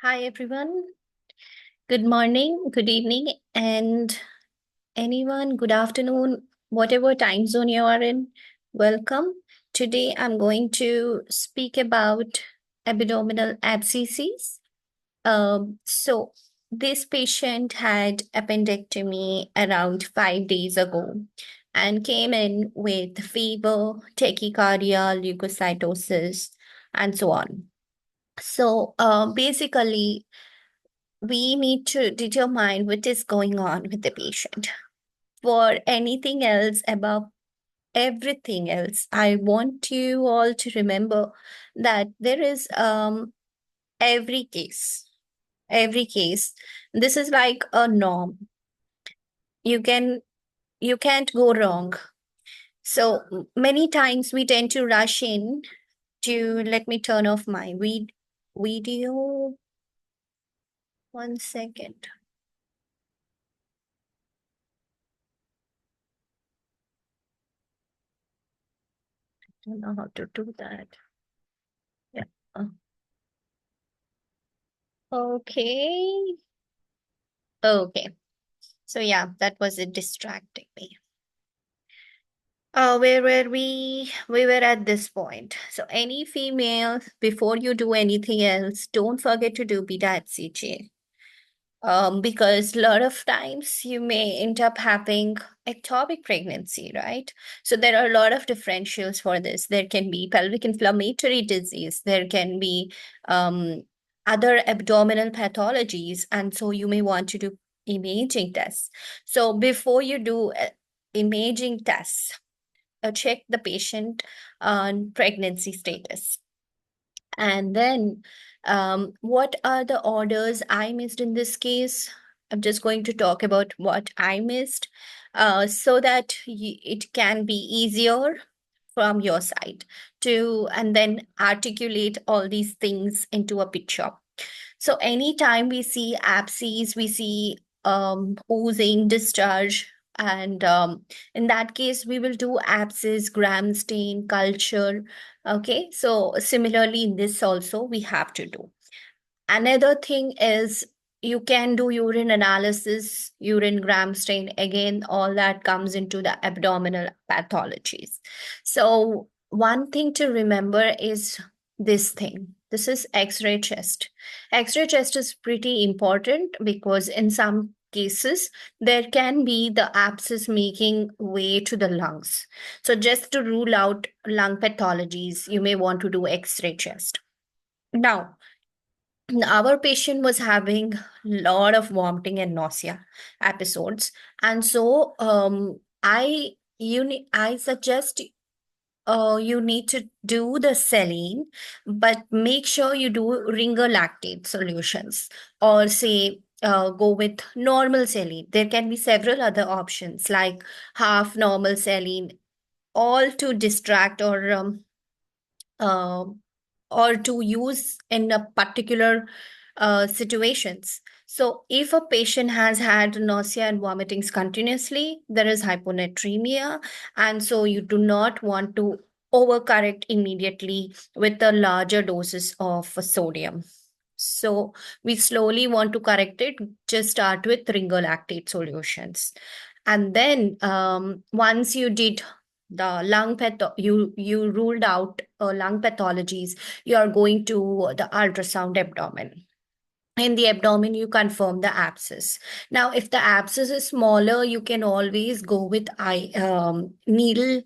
Hi, everyone. Good morning, good evening, and anyone, good afternoon, whatever time zone you are in. Welcome. Today, I'm going to speak about abdominal abscesses. So, this patient had appendectomy around 5 days ago and came in with fever, tachycardia, leukocytosis, and so on. Basically, we need to determine what is going on with the patient. For anything else, above everything else, I want you all to remember that there is every case, every case. This is like a norm. You can you can't go wrong. So many times we tend to rush in to let me turn off my video. 1 second. I don't know how to do that. Yeah. Uh, Okay. Okay. So yeah, that was it distracting me. Where were we? We were at this point. So any female, before you do anything else, don't forget to do beta HCG. Because a lot of times you may end up having ectopic pregnancy, right? So there are a lot of differentials for this. There can be pelvic inflammatory disease, there can be other abdominal pathologies, and so you may want to do imaging tests. So before you do imaging tests, check the patient on pregnancy status. And then, what are the orders I missed in this case? I'm just going to talk about what I missed so that it can be easier from your side to, and then articulate all these things into a picture. So anytime we see abscess, we see oozing, discharge, and in that case, we will do abscess, gram stain, culture. Okay, so similarly in this also we have to do. Another thing is you can do urine analysis, urine gram stain. Again, all that comes into the abdominal pathologies. So, one thing to remember is this thing. This is X-ray chest. X-ray chest is pretty important because in some cases there can be the abscess making way to the lungs. So, just to rule out lung pathologies, you may want to do X-ray chest. Now, our patient was having a lot of vomiting and nausea episodes, and so I suggest you need to do the saline, but make sure you do ringer lactate solutions, or say go with normal saline. There can be several other options like half normal saline, all to distract uh, or to use in a particular situations. So, if a patient has had nausea and vomitings continuously, there is hyponatremia, and so you do not want to overcorrect immediately with the larger doses of sodium. So, we slowly want to correct it. Just start with ringolactate solutions. And then once you did the you ruled out lung pathologies, you are going to the ultrasound abdomen. In the abdomen, you confirm the abscess. Now, if the abscess is smaller, you can always go with needle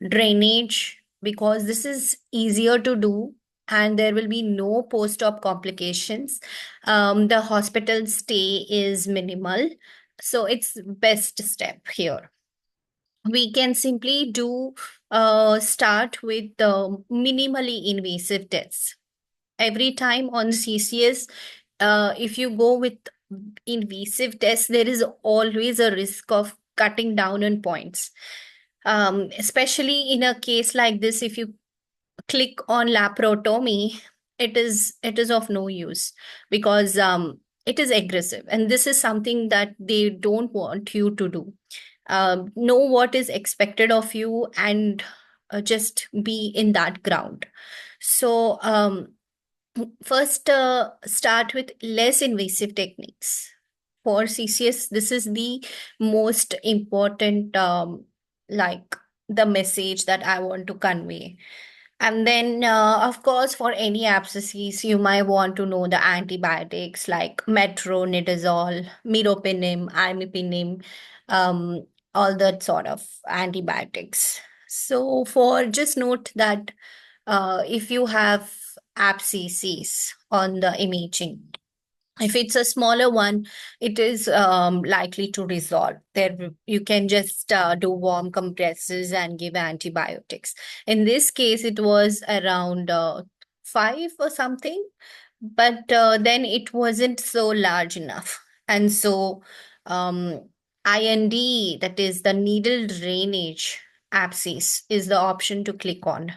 drainage, because this is easier to do and there will be no post-op complications. The hospital stay is minimal, so it's best step here. We can simply do start with the minimally invasive tests. Every time on CCS, if you go with invasive tests, there is always a risk of cutting down on points. Especially in a case like this, if you click on laparotomy, it is of no use, because it is aggressive, and this is something that they don't want you to do. Know what is expected of you, and just be in that ground. So First, start with less invasive techniques. For CCS, this is the most important, like the message that I want to convey. And then, of course, for any abscesses, you might want to know the antibiotics like metronidazole, meropenem, imipenem, um, all that sort of antibiotics. So, for just note that if you have abscesses on the imaging, if it's a smaller one, it is likely to resolve. There, you can just do warm compresses and give antibiotics. In this case, it was around 5 or something, but then it wasn't so large enough. And so, IND, that is the needle drainage abscess, is the option to click on.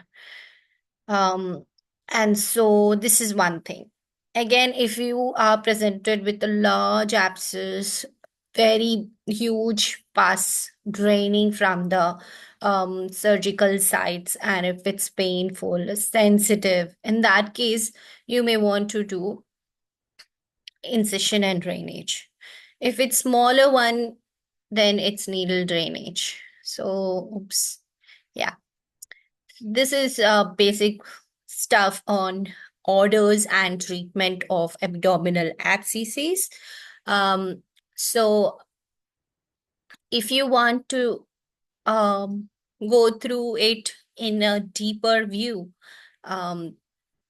Um, and so this is one thing. Again, if you are presented with a large abscess, very huge pus draining from the surgical sites, and if it's painful, sensitive, in that case, you may want to do incision and drainage. If it's smaller one, then it's needle drainage. So, oops. Yeah. This is basic stuff on orders and treatment of abdominal abscesses. Um, so, if you want to um, go through it in a deeper view, um,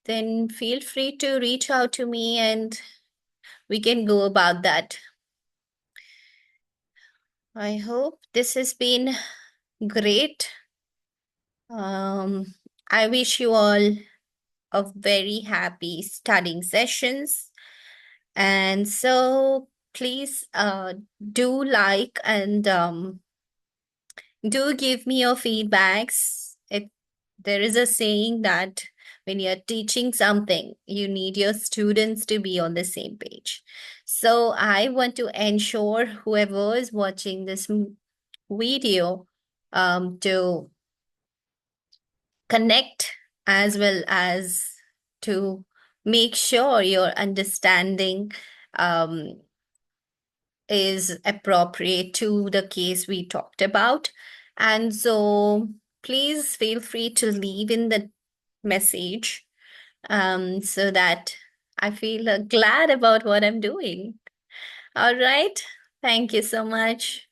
then feel free to reach out to me and we can go about that. I hope this has been great. Um, I wish you all a very happy studying sessions. And so please do like and do give me your feedbacks. There is a saying that when you're teaching something, you need your students to be on the same page. So I want to ensure whoever is watching this video to connect as well as to make sure your understanding um, is appropriate to the case we talked about. And so please feel free to leave in the message so that I feel glad about what I'm doing. All right. Thank you so much.